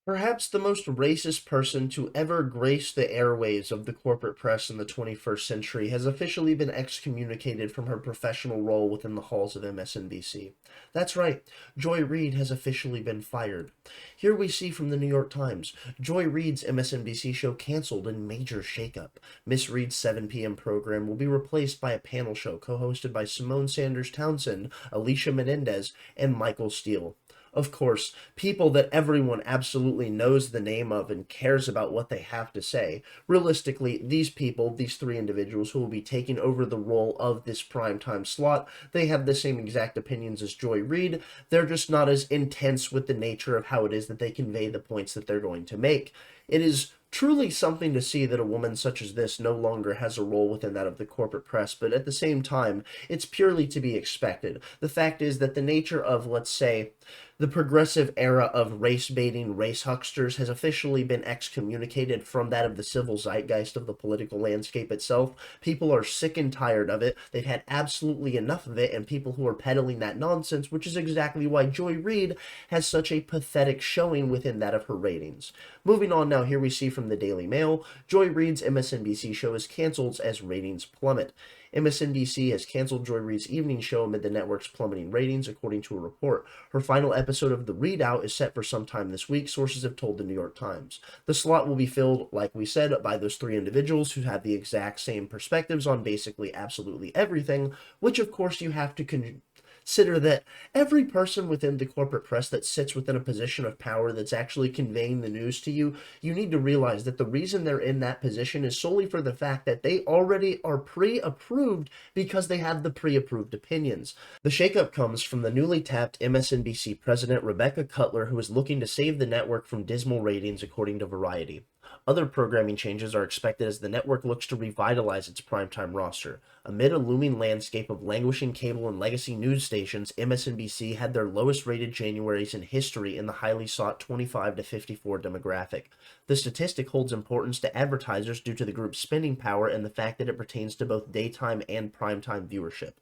Perhaps the most racist person to ever grace the airwaves of the corporate press in the 21st century has officially been excommunicated from her professional role within the halls of MSNBC. That's right, Joy Reid has officially been fired. Here we see from the New York Times, Joy Reid's MSNBC show canceled in major shakeup. Miss Reid's 7 p.m. program will be replaced by a panel show co-hosted by Simone Sanders Townsend, Alicia Menendez, and Michael Steele. Of course, people that everyone absolutely knows the name of and cares about what they have to say. Realistically, these people, these three individuals who will be taking over the role of this primetime slot, they have the same exact opinions as Joy Reid. They're just not as intense with the nature of how it is that they convey the points that they're going to make. It is truly something to see that a woman such as this no longer has a role within that of the corporate press, but at the same time, it's purely to be expected. The fact is that the nature of, let's say, the progressive era of race baiting race hucksters has officially been excommunicated from that of the civil zeitgeist of the political landscape itself. People are sick and tired of it. They've had absolutely enough of it, and people who are peddling that nonsense, which is exactly why Joy Reid has such a pathetic showing within that of her ratings. Moving on now, here we see from the Daily Mail, Joy Reid's MSNBC show is canceled as ratings plummet. MSNBC has canceled Joy Reid's evening show amid the network's plummeting ratings, according to a report. Her final episode of The Readout is set for sometime this week, sources have told the New York Times. The slot will be filled, like we said, by those three individuals who have the exact same perspectives on basically absolutely everything, which of course you have to consider that every person within the corporate press that sits within a position of power that's actually conveying the news to you, you need to realize that the reason they're in that position is solely for the fact that they already are pre-approved because they have the pre-approved opinions. The shakeup comes from the newly tapped MSNBC president Rebecca Cutler, who is looking to save the network from dismal ratings, according to Variety. Other programming changes are expected as the network looks to revitalize its primetime roster. Amid a looming landscape of languishing cable and legacy news stations, MSNBC had their lowest rated Januaries in history in the highly sought 25 to 54 demographic. The statistic holds importance to advertisers due to the group's spending power and the fact that it pertains to both daytime and primetime viewership.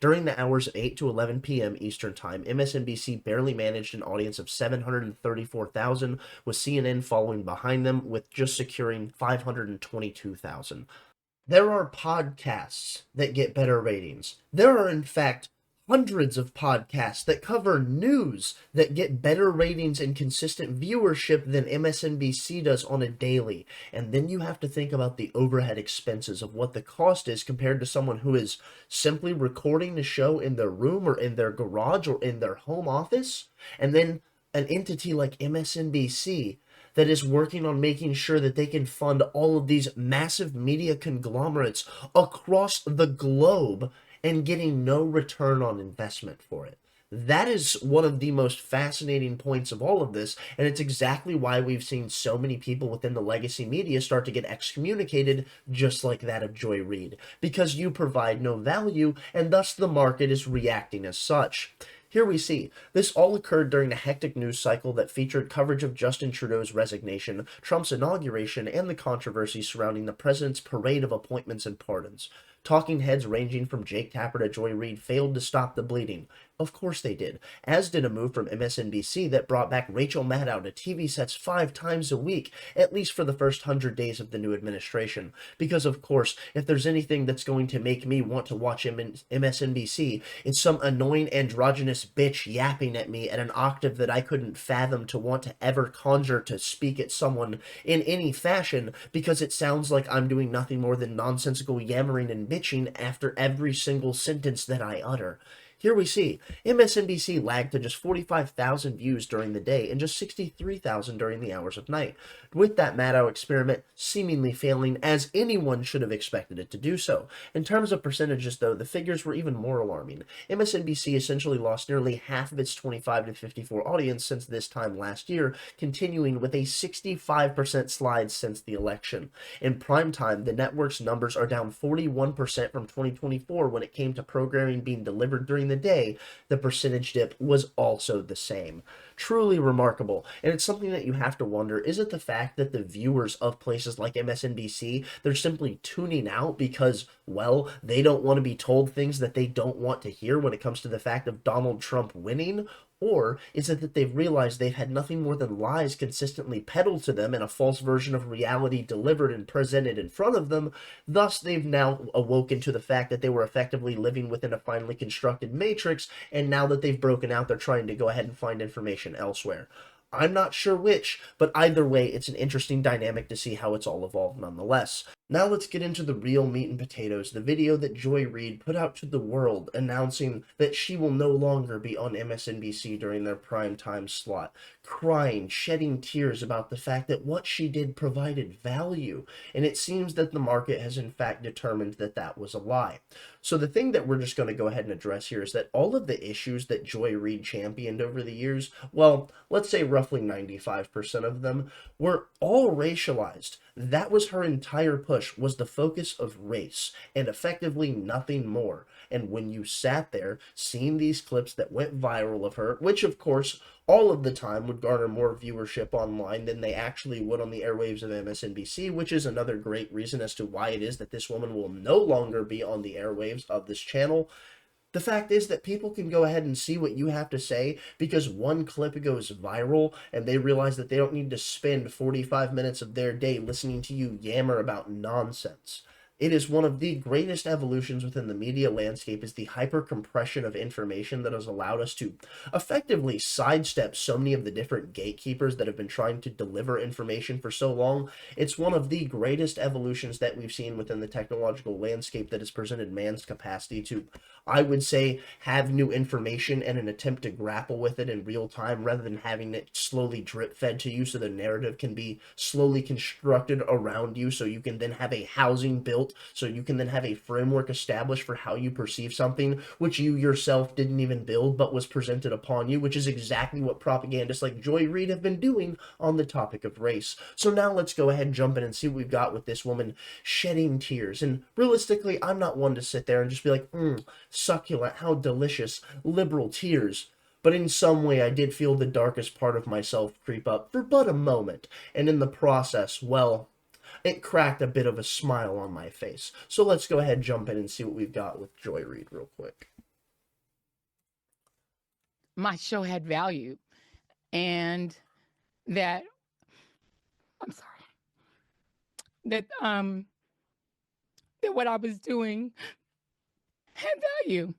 During the hours of 8 to 11 p.m. Eastern Time, MSNBC barely managed an audience of 734,000, with CNN following behind them with just securing 522,000. There are podcasts that get better ratings. There are, in fact, hundreds of podcasts that cover news that get better ratings and consistent viewership than MSNBC does on a daily. And then you have to think about the overhead expenses of what the cost is compared to someone who is simply recording the show in their room or in their garage or in their home office. And then an entity like MSNBC that is working on making sure that they can fund all of these massive media conglomerates across the globe and getting no return on investment for it. That is one of the most fascinating points of all of this, and it's exactly why we've seen so many people within the legacy media start to get excommunicated, just like that of Joy Reid, because you provide no value, and thus the market is reacting as such. Here we see, this all occurred during a hectic news cycle that featured coverage of Justin Trudeau's resignation, Trump's inauguration, and the controversy surrounding the president's parade of appointments and pardons. Talking heads ranging from Jake Tapper to Joy Reid failed to stop the bleeding. Of course they did, as did a move from MSNBC that brought back Rachel Maddow to TV sets 5 times a week, at least for the first 100 days of the new administration. Because, of course, if there's anything that's going to make me want to watch MSNBC, it's some annoying androgynous bitch yapping at me at an octave that I couldn't fathom to want to ever conjure to speak at someone in any fashion, because it sounds like I'm doing nothing more than nonsensical yammering and bitching after every single sentence that I utter. Here we see MSNBC lagged to just 45,000 views during the day and just 63,000 during the hours of night, with that Maddow experiment seemingly failing as anyone should have expected it to do so. In terms of percentages, though, the figures were even more alarming. MSNBC essentially lost nearly half of its 25 to 54 audience since this time last year, continuing with a 65% slide since the election. In prime time, the network's numbers are down 41% from 2024 when it came to programming being delivered during the day. The percentage dip was also the same. Truly remarkable, and it's something that you have to wonder, is it the fact that the viewers of places like MSNBC, they're simply tuning out because, well, they don't want to be told things that they don't want to hear when it comes to the fact of Donald Trump winning? Or is it that they've realized they've had nothing more than lies consistently peddled to them and a false version of reality delivered and presented in front of them? Thus, they've now awoken to the fact that they were effectively living within a finely constructed matrix, and now that they've broken out, they're trying to go ahead and find information elsewhere. I'm not sure which, but either way, it's an interesting dynamic to see how it's all evolved nonetheless. Now let's get into the real meat and potatoes, the video that Joy Reid put out to the world announcing that she will no longer be on MSNBC during their prime time slot, crying, shedding tears about the fact that what she did provided value, and it seems that the market has in fact determined that that was a lie. So the thing that we're just going to go ahead and address here is that all of the issues that Joy Reid championed over the years, well, let's say roughly 95% of them, were all racialized. That was her entire push, was the focus of race, and effectively nothing more. And when you sat there seeing these clips that went viral of her, which of course all of the time would garner more viewership online than they actually would on the airwaves of MSNBC, which is another great reason as to why it is that this woman will no longer be on the airwaves of this channel. The fact is that people can go ahead and see what you have to say because one clip goes viral and they realize that they don't need to spend 45 minutes of their day listening to you yammer about nonsense. It is one of the greatest evolutions within the media landscape is the hyper compression of information that has allowed us to effectively sidestep so many of the different gatekeepers that have been trying to deliver information for so long. It's one of the greatest evolutions that we've seen within the technological landscape that has presented man's capacity to, I would say, have new information and an attempt to grapple with it in real time rather than having it slowly drip fed to you so the narrative can be slowly constructed around you so you can then have a housing built, so you can then have a framework established for how you perceive something which you yourself didn't even build but was presented upon you, which is exactly what propagandists like Joy Reid have been doing on the topic of race. So now let's go ahead and jump in and see what we've got with this woman shedding tears. And realistically, I'm not one to sit there and just be like, succulent, how delicious, liberal tears. But in some way, I did feel the darkest part of myself creep up for but a moment, and in the process, well, it cracked a bit of a smile on my face. So let's go ahead, jump in, and see what we've got with Joy Reid real quick. My show had value, and that I'm sorry that that what I was doing had value.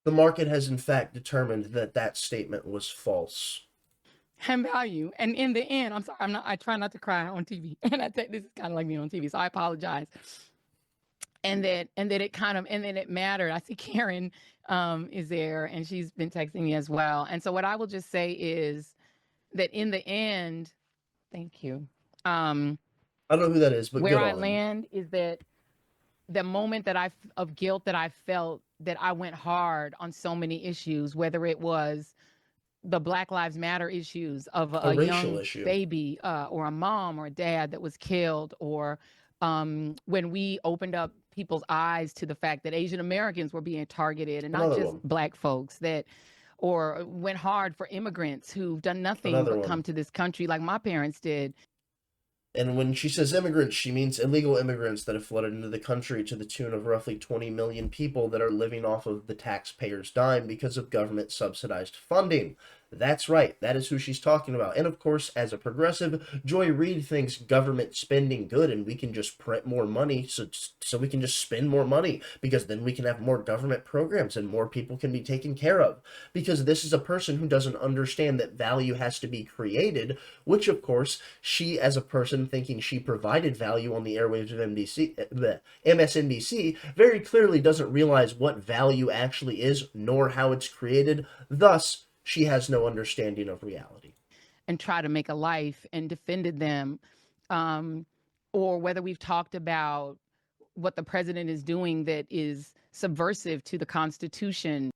The market has in fact determined that that statement was false. Had value, and in the end, I'm sorry. I try not to cry on TV, and I think this is kind of like me on TV, so I apologize. And that it kind of and then it mattered. I see Karen is there, and she's been texting me as well. And so what I will just say is that in the end, thank you. I don't know who that is, but Where good I on. land is that the moment that of guilt that I felt that I went hard on so many issues, whether it was the Black Lives Matter issues of A a racial young issue. baby or a mom or a dad that was killed, or when we opened up people's eyes to the fact that Asian Americans were being targeted and not Another just one. Black folks, that or went hard for immigrants who've done nothing Another but one. come to this country like my parents did. And when she says immigrants, she means illegal immigrants that have flooded into the country to the tune of roughly 20 million people that are living off of the taxpayers' dime because of government subsidized funding. That's right, that is who she's talking about. And of course, as a progressive, Joy Reid thinks government spending good and we can just print more money so we can just spend more money because then we can have more government programs and more people can be taken care of. Because this is a person who doesn't understand that value has to be created, which of course, she as a person thinking she provided value on the airwaves of MSNBC very clearly doesn't realize what value actually is nor how it's created. Thus, she has no understanding of reality. And try to make a life and defended them. Or whether we've talked about what the president is doing that is subversive to the Constitution.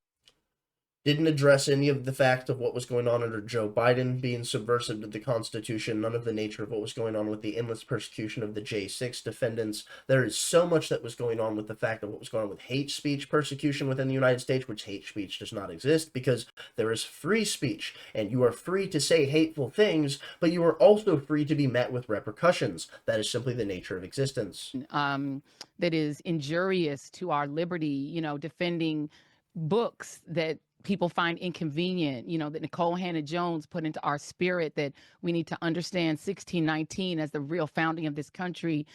Didn't address any of the fact of what was going on under Joe Biden being subversive to the Constitution, none of the nature of what was going on with the endless persecution of the J6 defendants. There is so much that was going on with the fact of what was going on with hate speech persecution within the United States, which hate speech does not exist because there is free speech, and you are free to say hateful things, but you are also free to be met with repercussions. That is simply the nature of existence. That is injurious to our liberty, defending books that people find inconvenient, that Nicole Hannah Jones put into our spirit, that we need to understand 1619 as the real founding of this country.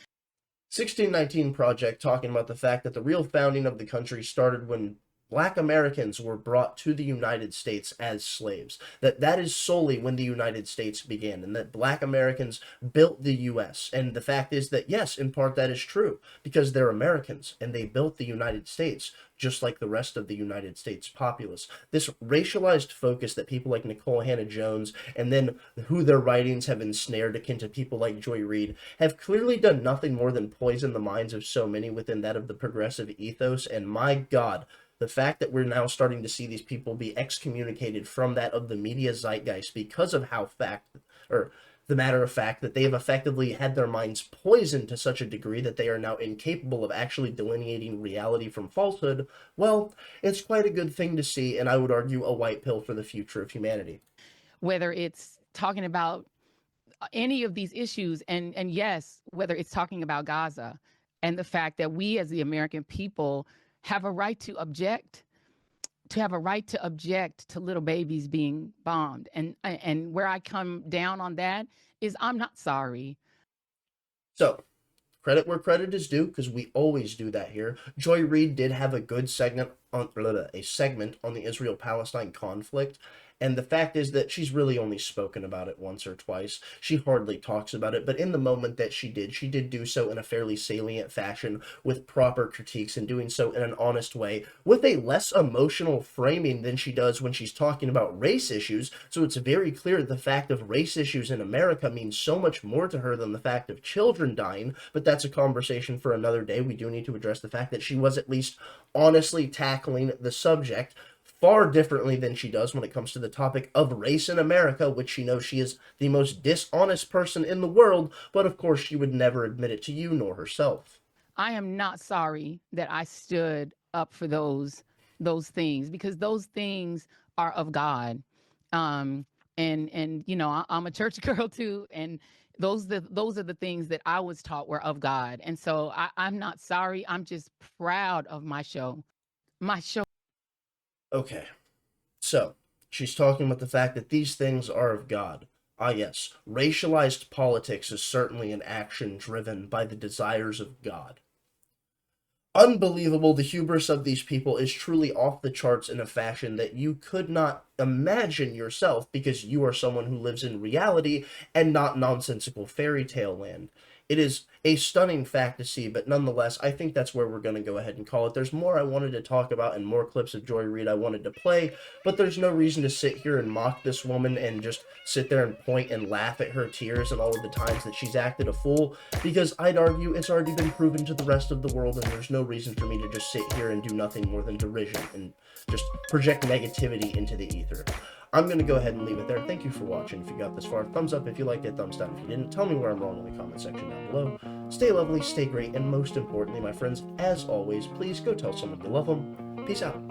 1619 Project talking about the fact that the real founding of the country started when Black Americans were brought to the United States as slaves. That is solely when the United States began, and that Black Americans built the U.S. And the fact is that, yes, in part that is true, because they're Americans, and they built the United States, just like the rest of the United States populace. This racialized focus that people like Nicole Hannah Jones, and then who their writings have ensnared akin to people like Joy Reid, have clearly done nothing more than poison the minds of so many within that of the progressive ethos. And my God, the fact that we're now starting to see these people be excommunicated from that of the media zeitgeist because of how the matter of fact that they have effectively had their minds poisoned to such a degree that they are now incapable of actually delineating reality from falsehood, well, it's quite a good thing to see, and I would argue a white pill for the future of humanity. Whether it's talking about any of these issues, and yes, whether it's talking about Gaza and the fact that we as the American people have a right to object, to little babies being bombed. And where I come down on that is I'm not sorry. So, credit where credit is due, because we always do that here. Joy Reid did have a good segment on the Israel-Palestine conflict, and the fact is that she's really only spoken about it once or twice. She hardly talks about it, but in the moment that she did do so in a fairly salient fashion with proper critiques, and doing so in an honest way with a less emotional framing than she does when she's talking about race issues. So it's very clear the fact of race issues in America means so much more to her than the fact of children dying, but that's a conversation for another day. We do need to address the fact that she was at least honestly tackling the subject far differently than she does when it comes to the topic of race in America, which she knows she is the most dishonest person in the world, but of course she would never admit it to you nor herself. I am not sorry that I stood up for those things, because those things are of God. And I'm a church girl too, and those are the things that I was taught were of God. And so I'm not sorry. I'm just proud of my show. My show. Okay, so she's talking about the fact that these things are of God. Ah, yes, racialized politics is certainly an action driven by the desires of God. Unbelievable. The hubris of these people is truly off the charts in a fashion that you could not imagine yourself, because you are someone who lives in reality and not nonsensical fairy tale land. It is a stunning fact to see, but nonetheless, I think that's where we're going to go ahead and call it. There's more I wanted to talk about and more clips of Joy Reid I wanted to play, but there's no reason to sit here and mock this woman and just sit there and point and laugh at her tears and all of the times that she's acted a fool, because I'd argue it's already been proven to the rest of the world, and there's no reason for me to just sit here and do nothing more than derision and just project negativity into the ether. I'm going to go ahead and leave it there. Thank you for watching. If you got this far, thumbs up if you liked it, thumbs down if you didn't. Tell me where I'm wrong in the comment section down below. Stay lovely, stay great, and most importantly, my friends, as always, please go tell someone you love them. Peace out.